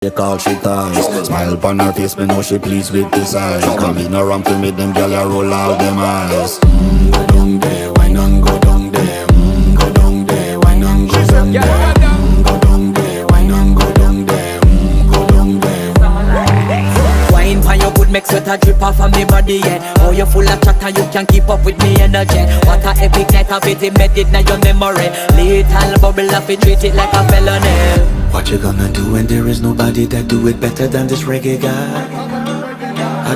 They call she ties. Smile upon her face, me know she pleased with this eyes. Come in around to me, them gyal a roll out them eyes. Go down there, why not go down there? Go down there, why not go down there? Go down there, why not go down there? Go down there. Wine pan your good, make sweat a drip off of me body, yeah. Oh, you full of chatter, you can't keep up with me energy. What a epic night of it, embedded in your memory. Little bubble up, it treat it like a felony. What you gonna do when there is nobody that do it better than this reggae guy?